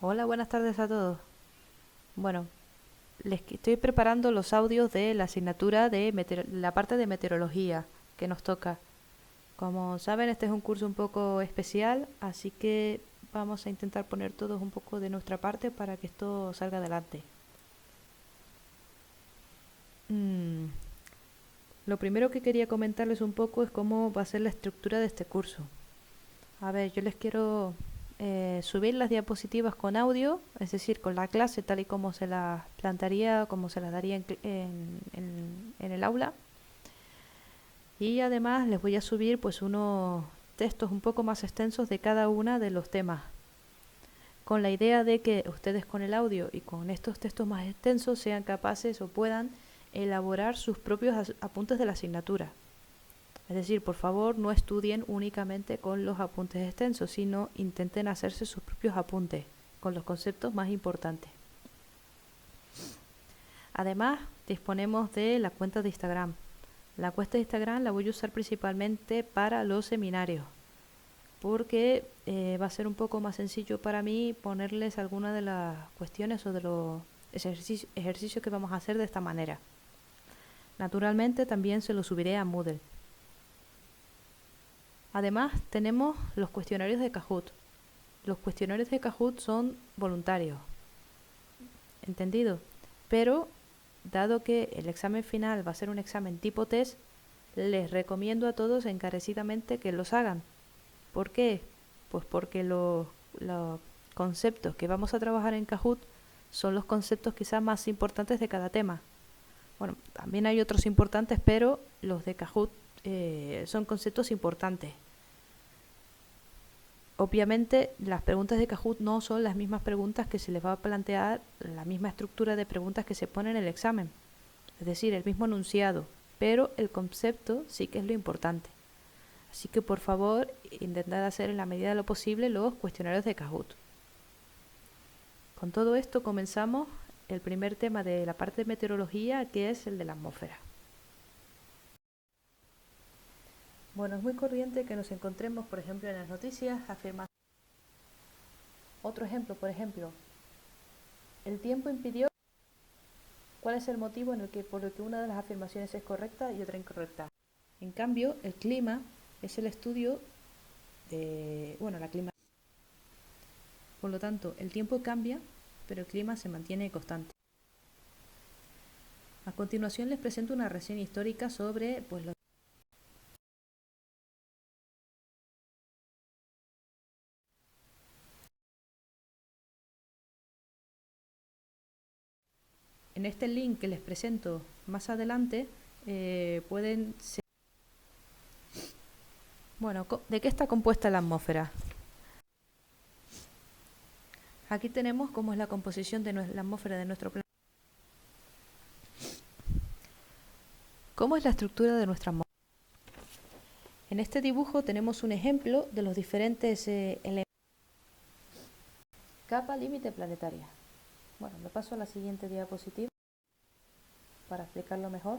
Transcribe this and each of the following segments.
Hola, buenas tardes a todos. Bueno, estoy preparando los audios de la asignatura de la parte de meteorología que nos toca. Como saben, este es un curso un poco especial, así que vamos a intentar poner todos un poco de nuestra parte para que esto salga adelante. Mm, Lo primero que quería comentarles un poco es cómo va a ser la estructura de este curso. A ver, yo les quiero subir las diapositivas con audio, es decir, con la clase tal y como se las plantearía, como se las daría en el aula. Y además les voy a subir pues unos textos un poco más extensos de cada una de los temas, con la idea de que ustedes con el audio y con estos textos más extensos sean capaces o puedan elaborar sus propios apuntes de la asignatura. Es decir, por favor, no estudien únicamente con los apuntes extensos, sino intenten hacerse sus propios apuntes con los conceptos más importantes. Además, disponemos de la cuenta de Instagram. La cuenta de Instagram la voy a usar principalmente para los seminarios, porque va a ser un poco más sencillo para mí ponerles algunas de las cuestiones o de los ejercicios que vamos a hacer de esta manera. Naturalmente, también se los subiré a Moodle. Además, tenemos los cuestionarios de Kahoot. Los cuestionarios de Kahoot son voluntarios, ¿entendido? Pero, dado que el examen final va a ser un examen tipo test, les recomiendo a todos encarecidamente que los hagan. ¿Por qué? Pues porque los conceptos que vamos a trabajar en Kahoot son los conceptos quizás más importantes de cada tema. Bueno, también hay otros importantes, pero los de Kahoot son conceptos importantes. Obviamente, las preguntas de Kahoot no son las mismas preguntas que se les va a plantear, la misma estructura de preguntas que se pone en el examen, es decir, el mismo enunciado, pero el concepto sí que es lo importante. Así que por favor, intentad hacer en la medida de lo posible los cuestionarios de Kahoot. Con todo esto comenzamos el primer tema de la parte de meteorología, que es el de la atmósfera. Bueno, es muy corriente que nos encontremos, por ejemplo, en las noticias afirmaciones. Otro ejemplo, por ejemplo, el tiempo impidió. ¿Cuál es el motivo por el que una de las afirmaciones es correcta y otra incorrecta? En cambio, el clima es el estudio de, bueno, la clima. Por lo tanto, el tiempo cambia, pero el clima se mantiene constante. A continuación les presento una reseña histórica sobre los. En este link que les presento más adelante pueden ser. Bueno, ¿de qué está compuesta la atmósfera? Aquí tenemos cómo es la composición de la atmósfera de nuestro planeta. ¿Cómo es la estructura de nuestra atmósfera? En este dibujo tenemos un ejemplo de los diferentes elementos. Capa límite planetaria. Bueno, me paso a la siguiente diapositiva para explicarlo mejor.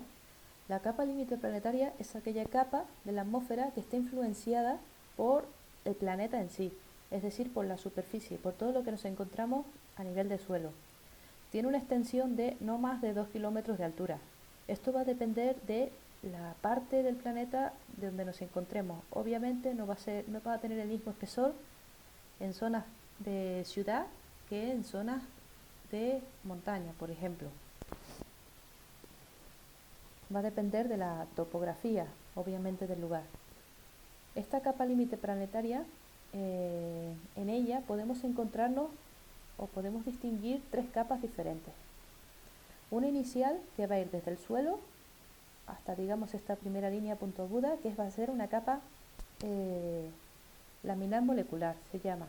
La capa límite planetaria es aquella capa de la atmósfera que está influenciada por el planeta en sí, es decir, por la superficie, por todo lo que nos encontramos a nivel de suelo. Tiene una extensión de no más de 2 kilómetros de altura. Esto va a depender de la parte del planeta de donde nos encontremos. Obviamente no va a tener el mismo espesor en zonas de ciudad que en zonas de montaña, por ejemplo. Va a depender de la topografía, obviamente, del lugar. Esta capa límite planetaria, en ella podemos encontrarnos o podemos distinguir tres capas diferentes. Una inicial que va a ir desde el suelo hasta, digamos, esta primera línea puntiaguda, que va a ser una capa laminar molecular, se llama.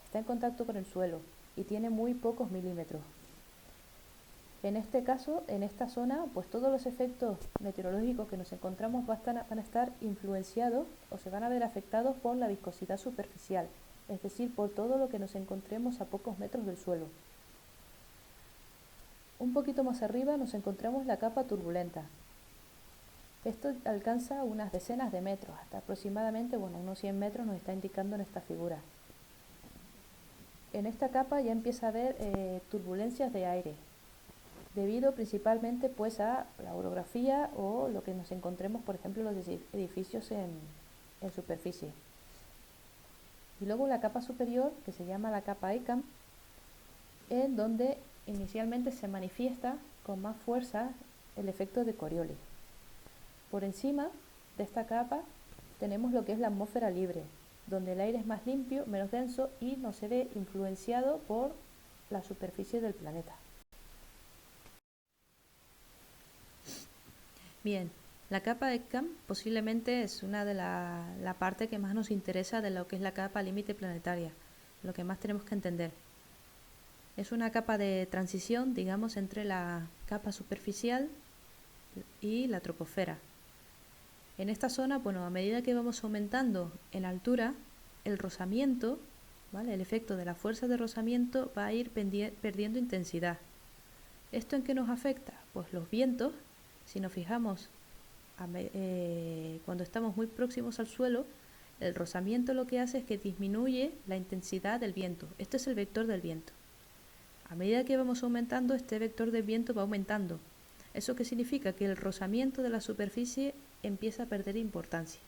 Está en contacto con el suelo y tiene muy pocos milímetros. En este caso, en esta zona, pues todos los efectos meteorológicos que nos encontramos van a estar influenciados o se van a ver afectados por la viscosidad superficial, es decir, por todo lo que nos encontremos a pocos metros del suelo. Un poquito más arriba nos encontramos la capa turbulenta. Esto alcanza unas decenas de metros, hasta aproximadamente, unos 100 metros nos está indicando en esta figura. En esta capa ya empieza a haber turbulencias de aire, debido principalmente pues a la orografía o lo que nos encontremos, por ejemplo, los edificios en superficie. Y luego la capa superior, que se llama la capa ECAM, en donde inicialmente se manifiesta con más fuerza el efecto de Coriolis. Por encima de esta capa tenemos lo que es la atmósfera libre, donde el aire es más limpio, menos denso y no se ve influenciado por la superficie del planeta. Bien, la capa ECAM posiblemente es una de la parte que más nos interesa de lo que es la capa límite planetaria, lo que más tenemos que entender. Es una capa de transición, digamos, entre la capa superficial y la troposfera. En esta zona, bueno, a medida que vamos aumentando en altura, el rozamiento, ¿vale? El efecto de la fuerza de rozamiento va a ir perdiendo intensidad. ¿Esto en qué nos afecta? Pues los vientos, si nos fijamos cuando estamos muy próximos al suelo, el rozamiento lo que hace es que disminuye la intensidad del viento. Este es el vector del viento. A medida que vamos aumentando, este vector del viento va aumentando. ¿Eso qué significa? Que el rozamiento de la superficie empieza a perder importancia.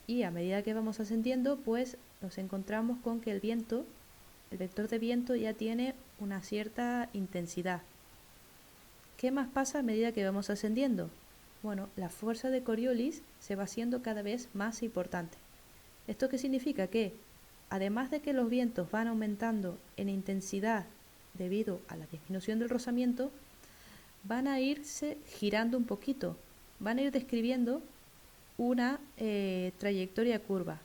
Y a medida que vamos ascendiendo, pues nos encontramos con que el viento, el vector de viento ya tiene una cierta intensidad. ¿Qué más pasa a medida que vamos ascendiendo? Bueno, la fuerza de Coriolis se va haciendo cada vez más importante. ¿Esto qué significa? Que además de que los vientos van aumentando en intensidad debido a la disminución del rozamiento, van a irse girando un poquito, van a ir describiendo una trayectoria curva.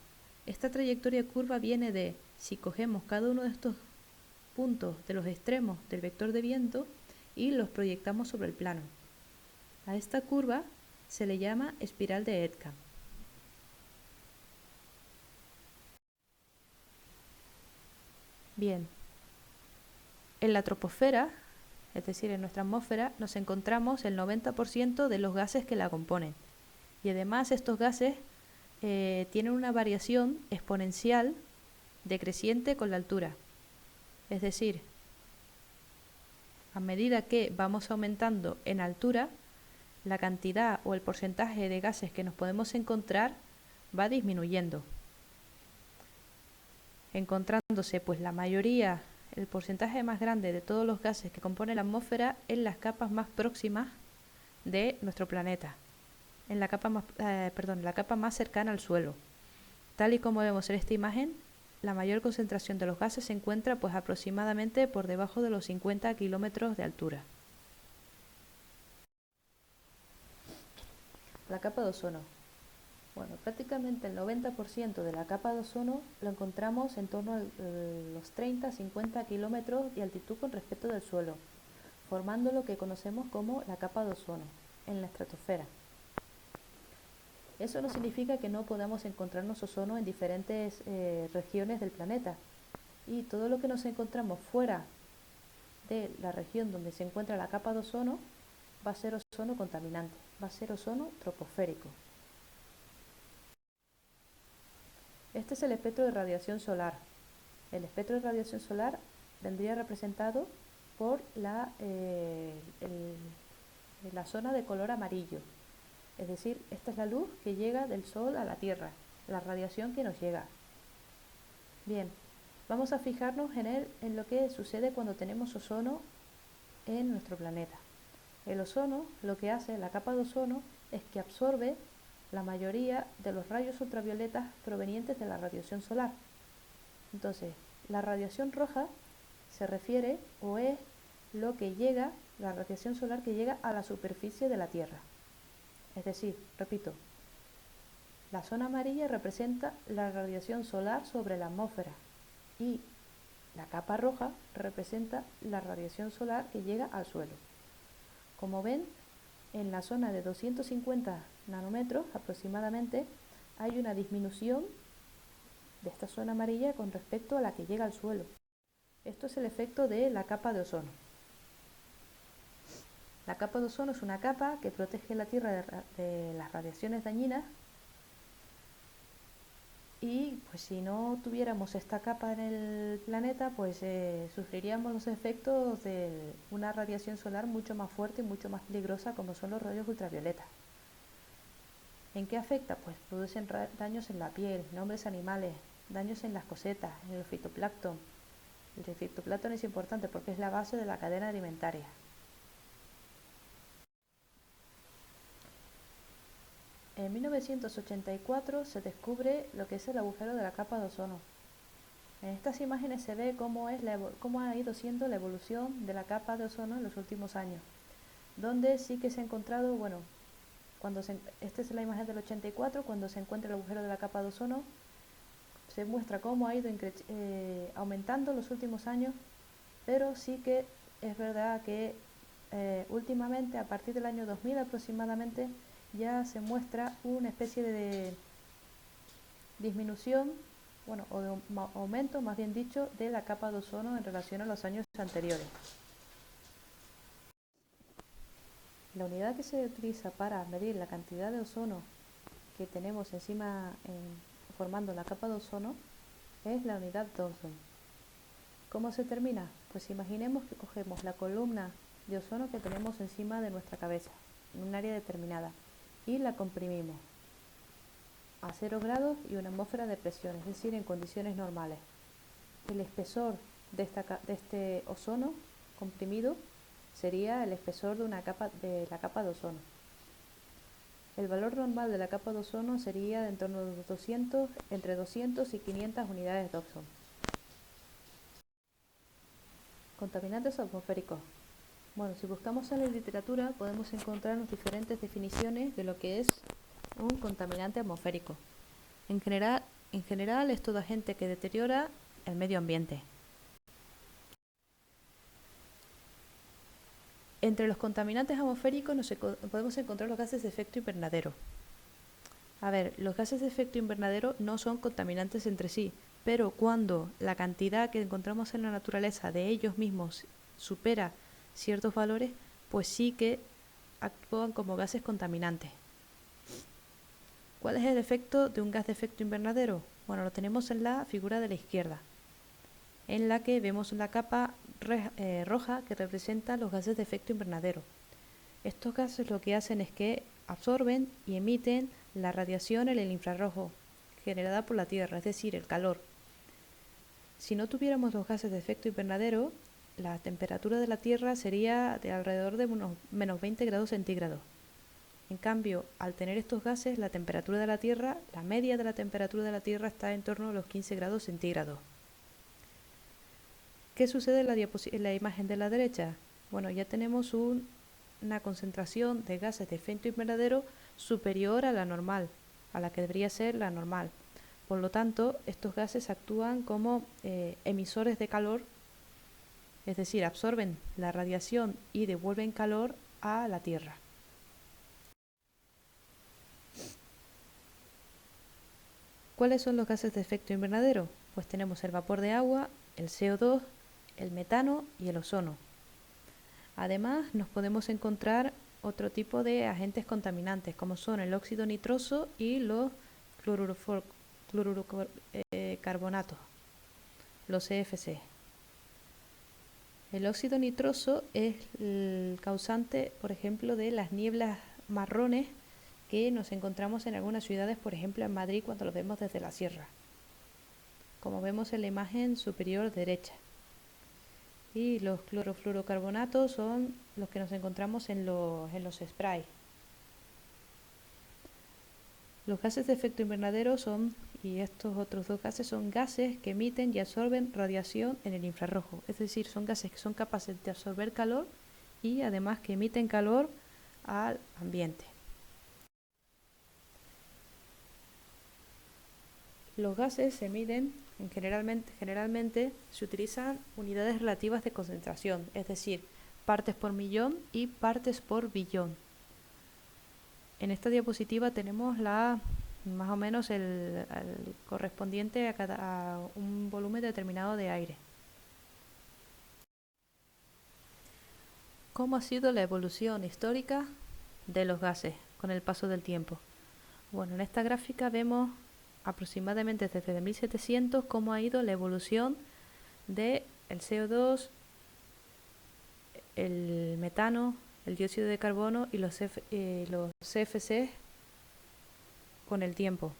Esta trayectoria curva viene de, si cogemos cada uno de estos puntos de los extremos del vector de viento y los proyectamos sobre el plano. A esta curva se le llama espiral de Edka. Bien, en la troposfera, es decir, en nuestra atmósfera, nos encontramos el 90% de los gases que la componen. Y además estos gases tienen una variación exponencial decreciente con la altura. Es decir, a medida que vamos aumentando en altura, la cantidad o el porcentaje de gases que nos podemos encontrar va disminuyendo, encontrándose pues la mayoría, el porcentaje más grande de todos los gases que componen la atmósfera en las capas más próximas de nuestro planeta, en la capa más cercana al suelo. Tal y como vemos en esta imagen, la mayor concentración de los gases se encuentra pues aproximadamente por debajo de los 50 kilómetros de altura. La capa de ozono. Bueno, prácticamente el 90% de la capa de ozono lo encontramos en torno a los 30-50 kilómetros de altitud con respecto del suelo, formando lo que conocemos como la capa de ozono en la estratosfera. Eso no significa que no podamos encontrarnos ozono en diferentes regiones del planeta, y todo lo que nos encontramos fuera de la región donde se encuentra la capa de ozono va a ser ozono contaminante, va a ser ozono troposférico. Este es el espectro de radiación solar. El espectro de radiación solar vendría representado por la zona de color amarillo. Es decir, esta es la luz que llega del Sol a la Tierra, la radiación que nos llega. Bien, vamos a fijarnos en lo que sucede cuando tenemos ozono en nuestro planeta. El ozono, lo que hace, la capa de ozono, es que absorbe la mayoría de los rayos ultravioletas provenientes de la radiación solar. Entonces, la radiación roja se refiere o es lo que llega, la radiación solar que llega a la superficie de la Tierra. Es decir, repito, la zona amarilla representa la radiación solar sobre la atmósfera y la capa roja representa la radiación solar que llega al suelo. Como ven, en la zona de 250 nanómetros aproximadamente hay una disminución de esta zona amarilla con respecto a la que llega al suelo. Esto es el efecto de la capa de ozono. La capa de ozono es una capa que protege la Tierra de las radiaciones dañinas Y pues si no tuviéramos esta capa en el planeta, pues sufriríamos los efectos de una radiación solar mucho más fuerte y mucho más peligrosa, como son los rayos ultravioleta. ¿En qué afecta? Pues producen daños en la piel, en hombres animales, daños en las cosetas, en el fitoplancton. El fitoplancton es importante porque es la base de la cadena alimentaria. En 1984 se descubre lo que es el agujero de la capa de ozono. En estas imágenes se ve cómo ha ido siendo la evolución de la capa de ozono en los últimos años, donde sí que se ha encontrado, bueno, esta es la imagen del 84, cuando se encuentra el agujero de la capa de ozono, se muestra cómo ha ido aumentando en los últimos años, pero sí que es verdad que últimamente, a partir del año 2000 aproximadamente, ya se muestra una especie de disminución, bueno, o de aumento, más bien dicho, de la capa de ozono en relación a los años anteriores. La unidad que se utiliza para medir la cantidad de ozono que tenemos encima formando la capa de ozono es la unidad Dobson. ¿Cómo se termina? Pues imaginemos que cogemos la columna de ozono que tenemos encima de nuestra cabeza, en un área determinada, y la comprimimos a 0 grados y una atmósfera de presión, es decir, en condiciones normales. El espesor de este ozono comprimido sería el espesor de la capa de ozono. El valor normal de la capa de ozono sería de en torno a entre 200 y 500 unidades Dobson. Contaminantes atmosféricos. Bueno, si buscamos en la literatura podemos encontrar diferentes definiciones de lo que es un contaminante atmosférico. En general es todo agente que deteriora el medio ambiente. Entre los contaminantes atmosféricos podemos encontrar los gases de efecto invernadero. A ver, los gases de efecto invernadero no son contaminantes entre sí, pero cuando la cantidad que encontramos en la naturaleza de ellos mismos supera ciertos valores, pues sí que actúan como gases contaminantes. ¿Cuál es el efecto de un gas de efecto invernadero? Bueno, lo tenemos en la figura de la izquierda, en la que vemos la capa roja que representa los gases de efecto invernadero. Estos gases lo que hacen es que absorben y emiten la radiación en el infrarrojo generada por la Tierra, es decir, el calor. Si no tuviéramos los gases de efecto invernadero, la temperatura de la Tierra sería de alrededor de unos menos 20 grados centígrados. En cambio, al tener estos gases, la temperatura de la Tierra, la media de la temperatura de la Tierra está en torno a los 15 grados centígrados. ¿Qué sucede en la imagen de la derecha? Bueno, ya tenemos una concentración de gases de efecto invernadero superior a la normal, a la que debería ser la normal. Por lo tanto, estos gases actúan como emisores de calor, es decir, absorben la radiación y devuelven calor a la Tierra. ¿Cuáles son los gases de efecto invernadero? Pues tenemos el vapor de agua, el CO2, el metano y el ozono. Además, nos podemos encontrar otro tipo de agentes contaminantes, como son el óxido nitroso y los cloruro-carbonatos, los CFC. El óxido nitroso es el causante, por ejemplo, de las nieblas marrones que nos encontramos en algunas ciudades, por ejemplo en Madrid, cuando lo vemos desde la sierra, como vemos en la imagen superior derecha. Y los clorofluorocarbonatos son los que nos encontramos en los sprays. Los gases de efecto invernadero y estos otros dos gases son gases que emiten y absorben radiación en el infrarrojo, es decir, son gases que son capaces de absorber calor y además que emiten calor al ambiente. Los gases se miden, generalmente se utilizan unidades relativas de concentración, es decir, partes por millón y partes por billón. En esta diapositiva tenemos más o menos el correspondiente a un volumen determinado de aire. ¿Cómo ha sido la evolución histórica de los gases con el paso del tiempo? Bueno, en esta gráfica vemos aproximadamente desde 1700 cómo ha ido la evolución de el CO2, el metano, el dióxido de carbono y los CFC con el tiempo.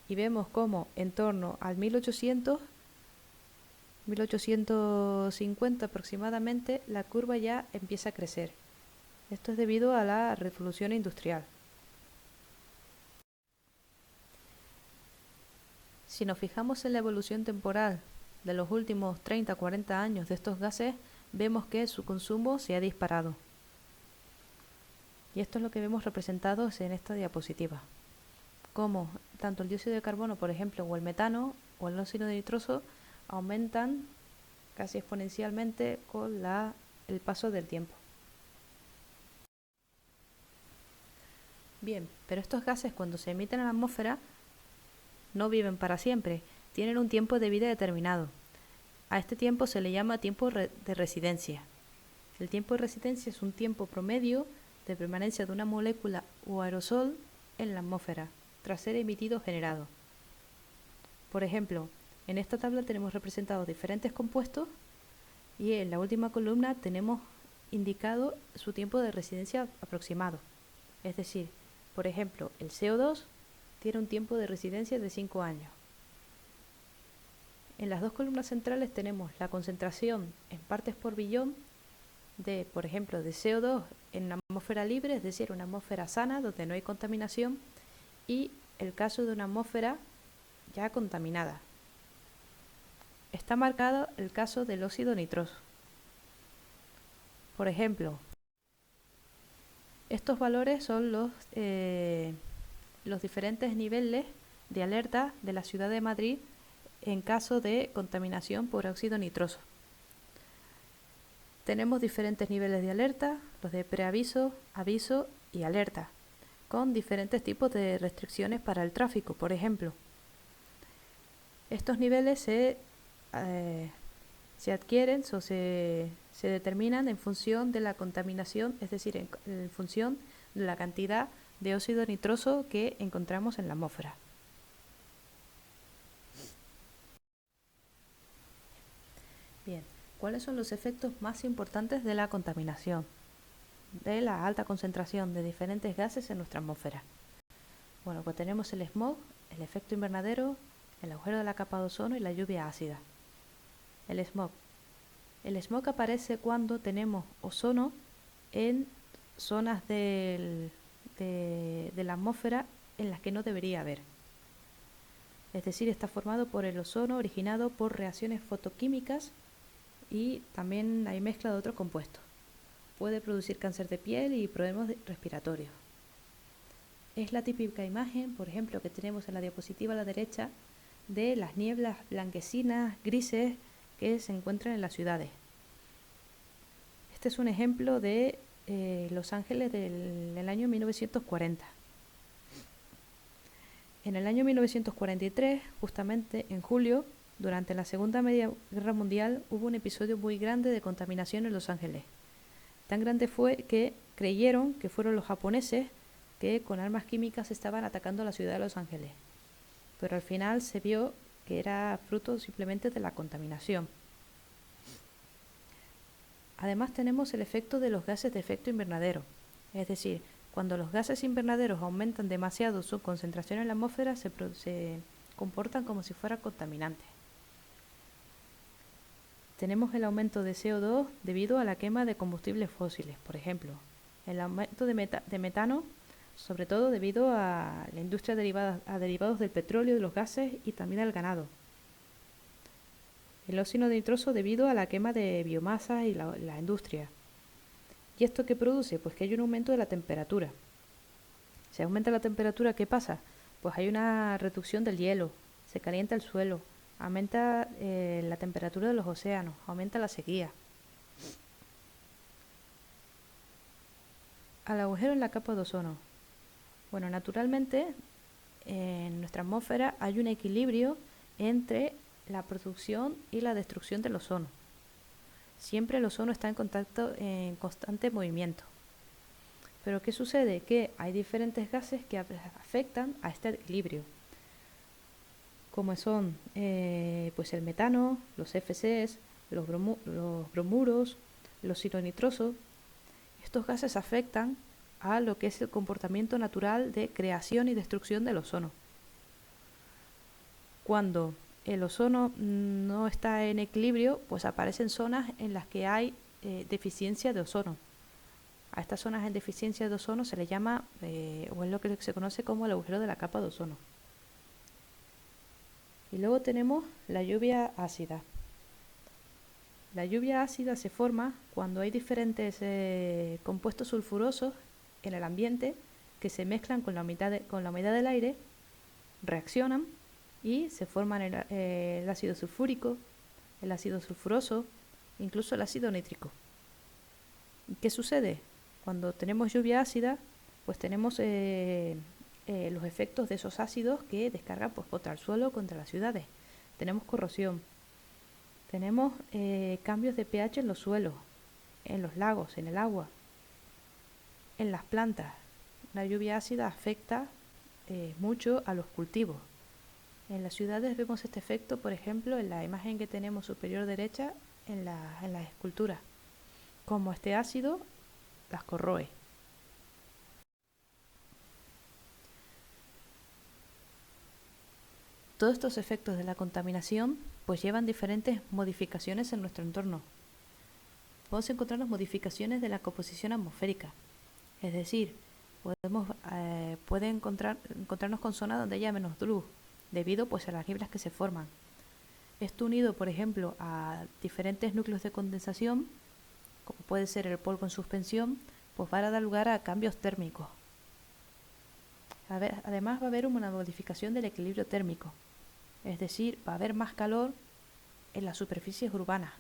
Y vemos cómo en torno al 1850 aproximadamente, la curva ya empieza a crecer. Esto es debido a la revolución industrial. Si nos fijamos en la evolución temporal de los últimos 30 o 40 años de estos gases, vemos que su consumo se ha disparado. Y esto es lo que vemos representado en esta diapositiva. Como tanto el dióxido de carbono, por ejemplo, o el metano o el óxido nitroso aumentan casi exponencialmente con el paso del tiempo. Bien, pero estos gases cuando se emiten a la atmósfera no viven para siempre, tienen un tiempo de vida determinado. A este tiempo se le llama tiempo de residencia. El tiempo de residencia es un tiempo promedio de permanencia de una molécula o aerosol en la atmósfera, tras ser emitido o generado. Por ejemplo, en esta tabla tenemos representados diferentes compuestos y en la última columna tenemos indicado su tiempo de residencia aproximado. Es decir, por ejemplo, el CO2 tiene un tiempo de residencia de 5 años. En las dos columnas centrales tenemos la concentración en partes por billón de, por ejemplo, de CO2 en una atmósfera libre, es decir, una atmósfera sana donde no hay contaminación, y el caso de una atmósfera ya contaminada. Está marcado el caso del óxido nitroso. Por ejemplo, estos valores son los diferentes niveles de alerta de la ciudad de Madrid en caso de contaminación por óxido nitroso. Tenemos diferentes niveles de alerta, los de preaviso, aviso y alerta, con diferentes tipos de restricciones para el tráfico, por ejemplo. Estos niveles se adquieren o se determinan en función de la contaminación, es decir, en función de la cantidad de óxido nitroso que encontramos en la atmósfera. Bien, ¿cuáles son los efectos más importantes de la contaminación, de la alta concentración de diferentes gases en nuestra atmósfera? Bueno, pues tenemos el smog, el efecto invernadero, el agujero de la capa de ozono y la lluvia ácida. El smog. El smog aparece cuando tenemos ozono en zonas de la atmósfera en las que no debería haber. Es decir, está formado por el ozono originado por reacciones fotoquímicas y también hay mezcla de otros compuestos. Puede producir cáncer de piel y problemas respiratorios. Es la típica imagen, por ejemplo, que tenemos en la diapositiva a la derecha, de las nieblas blanquecinas, grises, que se encuentran en las ciudades. Este es un ejemplo de Los Ángeles del año 1940. En el año 1943, justamente en julio, durante la Segunda Media Guerra Mundial, hubo un episodio muy grande de contaminación en Los Ángeles. Tan grande fue que creyeron que fueron los japoneses que con armas químicas estaban atacando a la ciudad de Los Ángeles. Pero al final se vio que era fruto simplemente de la contaminación. Además tenemos el efecto de los gases de efecto invernadero, es decir, cuando los gases invernaderos aumentan demasiado su concentración en la atmósfera se comportan como si fueran contaminantes. Tenemos el aumento de CO2 debido a la quema de combustibles fósiles, por ejemplo, el aumento de metano, sobre todo debido a la industria a derivados del petróleo, de los gases y también al ganado. El óxido nitroso debido a la quema de biomasa y la industria. ¿Y esto qué produce? Pues que hay un aumento de la temperatura. Si aumenta la temperatura, ¿qué pasa? Pues hay una reducción del hielo, se calienta el suelo, aumenta la temperatura de los océanos, aumenta la sequía. Al agujero en la capa de ozono. Bueno, naturalmente en nuestra atmósfera hay un equilibrio entre la producción y la destrucción del ozono. Siempre el ozono está en constante movimiento. Pero ¿qué sucede? Que hay diferentes gases que afectan a este equilibrio. como son pues el metano, los FCs, los bromuros, los silonitrosos. Estos gases afectan a lo que es el comportamiento natural de creación y destrucción del ozono. Cuando el ozono no está en equilibrio, pues aparecen zonas en las que hay deficiencia de ozono. A estas zonas en deficiencia de ozono se le llama, o es lo que se conoce como el agujero de la capa de ozono. Y luego tenemos la lluvia ácida. La lluvia ácida se forma cuando hay diferentes compuestos sulfurosos en el ambiente que se mezclan con la humedad del aire, reaccionan y se forman el ácido sulfúrico, el ácido sulfuroso, incluso el ácido nítrico. ¿Qué sucede? Cuando tenemos lluvia ácida, pues tenemos los efectos de esos ácidos que descargan pues, contra el suelo, contra las ciudades. Tenemos corrosión, tenemos cambios de pH en los suelos, en los lagos, en el agua, en las plantas. La lluvia ácida afecta mucho a los cultivos. En las ciudades vemos este efecto, por ejemplo, en la imagen que tenemos superior derecha en las esculturas. Como este ácido las corroe. Todos estos efectos de la contaminación pues llevan diferentes modificaciones en nuestro entorno. Podemos encontrarnos modificaciones de la composición atmosférica, es decir, puede encontrarnos con zonas donde haya menos luz, debido pues a las nieblas que se forman. Esto unido, por ejemplo, a diferentes núcleos de condensación, como puede ser el polvo en suspensión, pues va a dar lugar a cambios térmicos. Además va a haber una modificación del equilibrio térmico, es decir, va a haber más calor en las superficies urbanas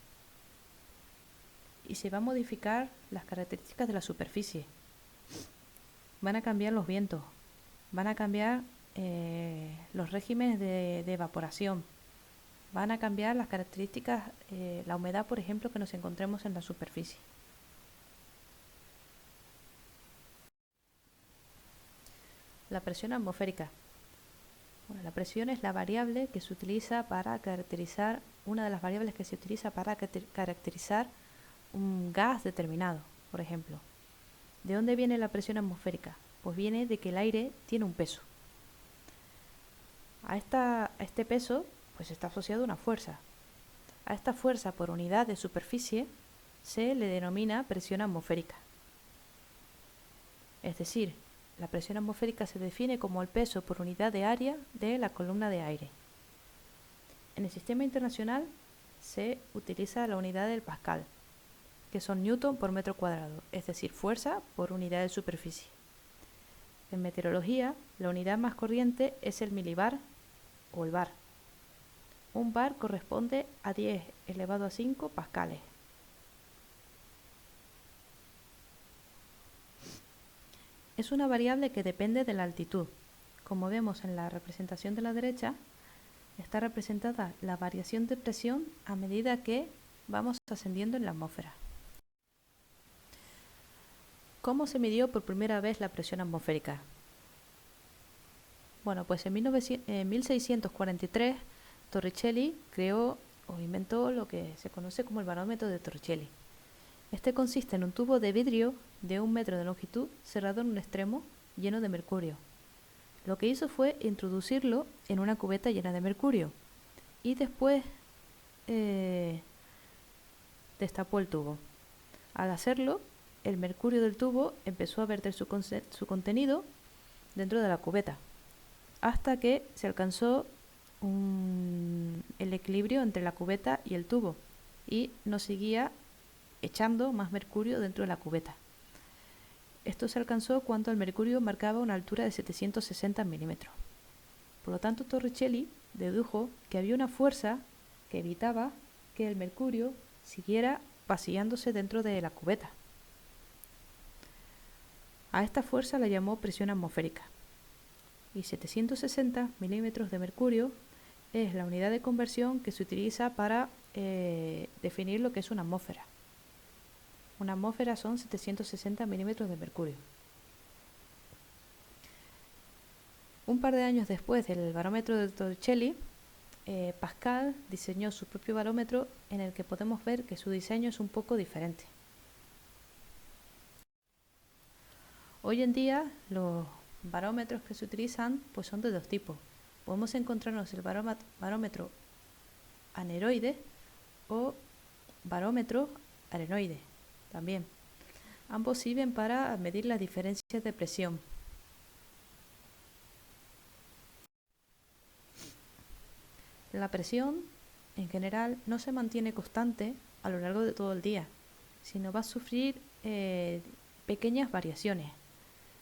y se va a modificar las características de la superficie. Van a cambiar los vientos, van a cambiar los regímenes de evaporación, van a cambiar las características, la humedad, por ejemplo, que nos encontremos en la superficie. La presión atmosférica. Bueno, la presión es la variable que se utiliza para caracterizar, una de las variables que se utiliza para caracterizar un gas determinado, por ejemplo. ¿De dónde viene la presión atmosférica? Pues viene de que el aire tiene un peso. A este peso pues está asociado una fuerza. A esta fuerza por unidad de superficie se le denomina presión atmosférica. Es decir, la presión atmosférica se define como el peso por unidad de área de la columna de aire. En el sistema internacional se utiliza la unidad del pascal, que son newton por metro cuadrado, es decir, fuerza por unidad de superficie. En meteorología, la unidad más corriente es el milibar o el bar. Un bar corresponde a 10 elevado a 5 pascales. Es una variable que depende de la altitud. Como vemos en la representación de la derecha, está representada la variación de presión a medida que vamos ascendiendo en la atmósfera. ¿Cómo se midió por primera vez la presión atmosférica? Bueno, pues en 1643 Torricelli creó o inventó lo que se conoce como el barómetro de Torricelli. Este consiste en un tubo de vidrio de 1 metro de longitud cerrado en un extremo lleno de mercurio. Lo que hizo fue introducirlo en una cubeta llena de mercurio y después destapó el tubo. Al hacerlo, el mercurio del tubo empezó a verter su contenido dentro de la cubeta hasta que se alcanzó el equilibrio entre la cubeta y el tubo y no seguía echando más mercurio dentro de la cubeta. Esto se alcanzó cuando el mercurio marcaba una altura de 760 milímetros. Por lo tanto, Torricelli dedujo que había una fuerza que evitaba que el mercurio siguiera vaciándose dentro de la cubeta. A esta fuerza la llamó presión atmosférica. Y 760 milímetros de mercurio es la unidad de conversión que se utiliza para definir lo que es una atmósfera. Una atmósfera son 760 milímetros de mercurio. Un par de años después del barómetro de Torricelli, Pascal diseñó su propio barómetro en el que podemos ver que su diseño es un poco diferente. Hoy en día los barómetros que se utilizan pues son de dos tipos. Podemos encontrarnos el barómetro aneroide o barómetro arenoide también. Ambos sirven para medir las diferencias de presión. La presión en general no se mantiene constante a lo largo de todo el día, sino va a sufrir pequeñas variaciones.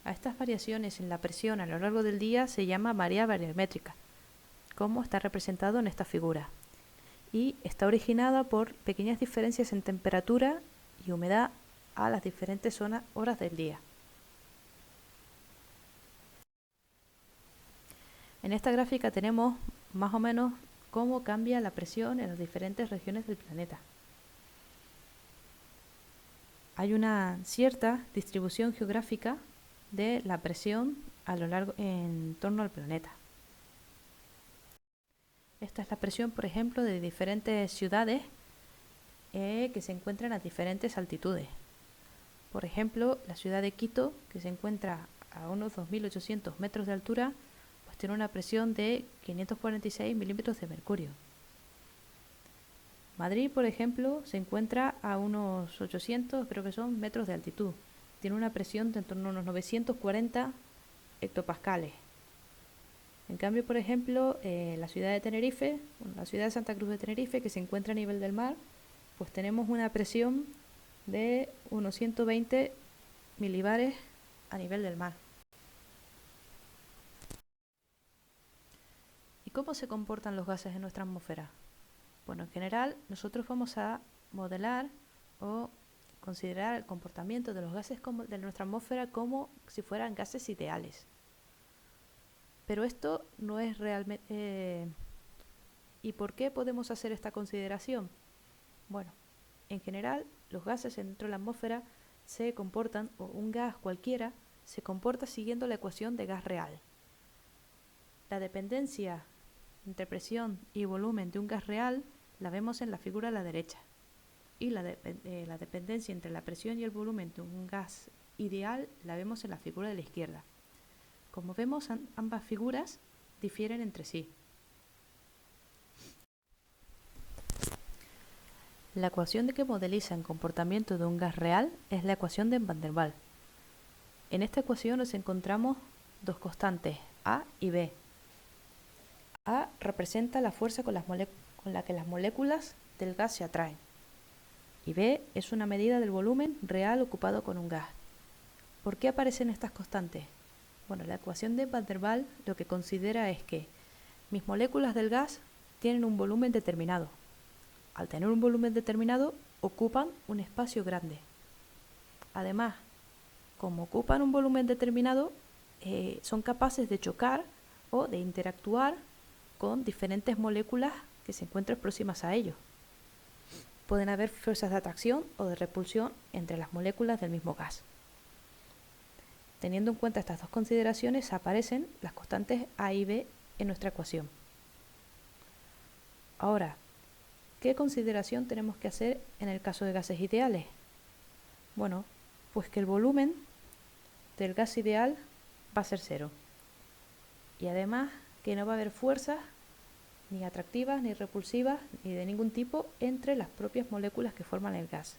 A estas variaciones en la presión a lo largo del día se llama marea barométrica, como está representado en esta figura, y está originada por pequeñas diferencias en temperatura y humedad a las diferentes horas del día. En esta gráfica tenemos más o menos cómo cambia la presión en las diferentes regiones del planeta. Hay una cierta distribución geográfica de la presión en torno al planeta. Esta es la presión, por ejemplo, de diferentes ciudades que se encuentran a diferentes altitudes. Por ejemplo, la ciudad de Quito, que se encuentra a unos 2.800 metros de altura, pues tiene una presión de 546 milímetros de mercurio. Madrid, por ejemplo, se encuentra a unos 800, creo que son, metros de altitud. Tiene una presión de en torno a unos 940 hectopascales. En cambio, por ejemplo, la ciudad de Tenerife, la ciudad de Santa Cruz de Tenerife, que se encuentra a nivel del mar, pues tenemos una presión de unos 120 milibares a nivel del mar. ¿Y cómo se comportan los gases en nuestra atmósfera? Bueno, en general, nosotros vamos a modelar o considerar el comportamiento de los gases de nuestra atmósfera como si fueran gases ideales. Pero esto no es realmente... ¿Y por qué podemos hacer esta consideración? Bueno, en general, los gases dentro de la atmósfera se comportan, o un gas cualquiera, se comporta siguiendo la ecuación de gas real. La dependencia entre presión y volumen de un gas real la vemos en la figura a la derecha. Y la dependencia entre la presión y el volumen de un gas ideal la vemos en la figura de la izquierda. Como vemos, ambas figuras difieren entre sí. La ecuación que modeliza el comportamiento de un gas real es la ecuación de Van der Waals. En esta ecuación nos encontramos dos constantes, A y B. A representa la fuerza con la que las moléculas del gas se atraen. Y B es una medida del volumen real ocupado con un gas. ¿Por qué aparecen estas constantes? Bueno, la ecuación de Van der Waals lo que considera es que mis moléculas del gas tienen un volumen determinado. Al tener un volumen determinado, ocupan un espacio grande. Además, como ocupan un volumen determinado, son capaces de chocar o de interactuar con diferentes moléculas que se encuentran próximas a ellos. Pueden haber fuerzas de atracción o de repulsión entre las moléculas del mismo gas. Teniendo en cuenta estas dos consideraciones, aparecen las constantes A y B en nuestra ecuación. Ahora, ¿qué consideración tenemos que hacer en el caso de gases ideales? Bueno, pues que el volumen del gas ideal va a ser cero. Y además que no va a haber fuerzas ni atractivas, ni repulsivas, ni de ningún tipo entre las propias moléculas que forman el gas.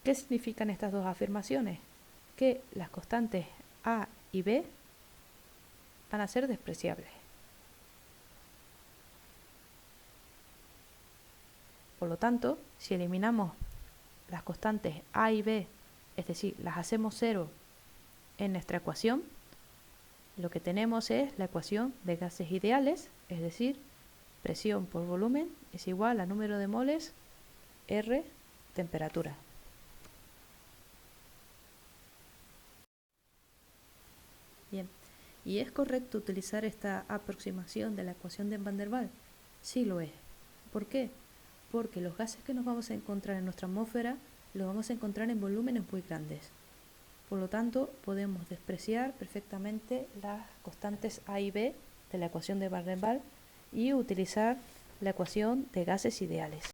¿Qué significan estas dos afirmaciones? Que las constantes A y B van a ser despreciables. Por lo tanto, si eliminamos las constantes A y B, es decir, las hacemos cero en nuestra ecuación, lo que tenemos es la ecuación de gases ideales, es decir, presión por volumen es igual a número de moles R temperatura. Bien, ¿y es correcto utilizar esta aproximación de la ecuación de Van der Waals? Sí lo es. ¿Por qué? Porque los gases que nos vamos a encontrar en nuestra atmósfera los vamos a encontrar en volúmenes muy grandes. Por lo tanto, podemos despreciar perfectamente las constantes A y B de la ecuación de Van der Waals y utilizar la ecuación de gases ideales.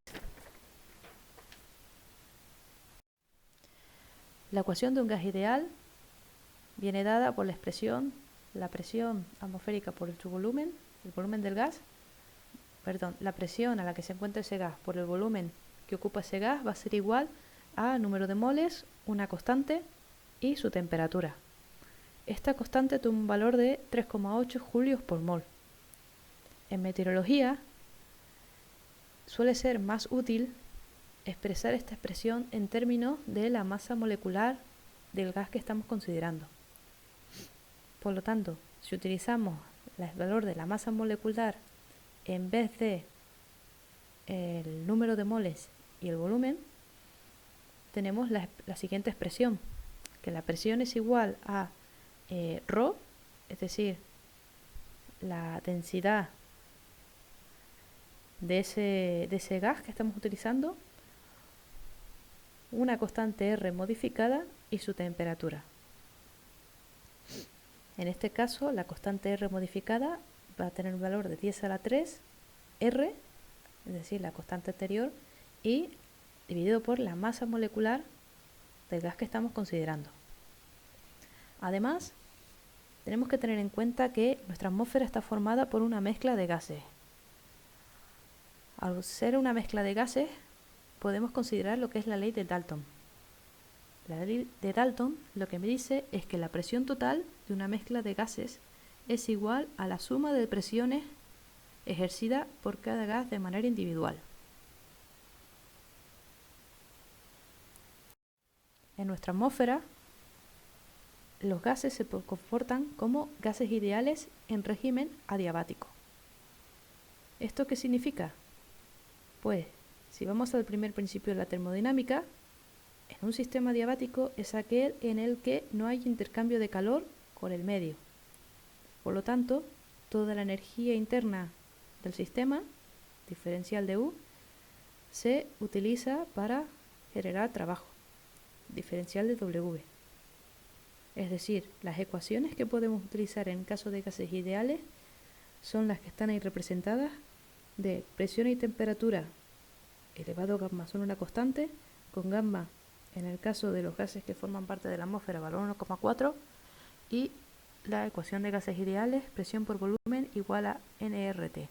La ecuación de un gas ideal viene dada por la expresión la presión atmosférica por su volumen, el volumen del gas, la presión a la que se encuentra ese gas por el volumen que ocupa ese gas va a ser igual a número de moles, una constante y su temperatura. Esta constante tiene un valor de 3,8 julios por mol. En meteorología suele ser más útil expresar esta expresión en términos de la masa molecular del gas que estamos considerando. Por lo tanto, si utilizamos el valor de la masa molecular en vez de el número de moles y el volumen, tenemos la siguiente expresión, que la presión es igual a ρ, es decir, la densidad de ese gas que estamos utilizando, una constante R modificada y su temperatura. En este caso, la constante R modificada va a tener un valor de 10 a la 3 R, es decir, la constante anterior, y dividido por la masa molecular del gas que estamos considerando. Además, tenemos que tener en cuenta que nuestra atmósfera está formada por una mezcla de gases. Al ser una mezcla de gases, podemos considerar lo que es la ley de Dalton. La ley de Dalton lo que me dice es que la presión total de una mezcla de gases es igual a la suma de presiones ejercida por cada gas de manera individual. En nuestra atmósfera, los gases se comportan como gases ideales en régimen adiabático. ¿Esto qué significa? Pues, si vamos al primer principio de la termodinámica, en un sistema adiabático es aquel en el que no hay intercambio de calor con el medio. Por lo tanto, toda la energía interna del sistema, diferencial de U, se utiliza para generar trabajo, diferencial de W. Es decir, las ecuaciones que podemos utilizar en caso de gases ideales son las que están ahí representadas de presión y temperatura elevado a gamma son una constante, con gamma en el caso de los gases que forman parte de la atmósfera valor 1,4 y la ecuación de gases ideales, presión por volumen igual a nRT.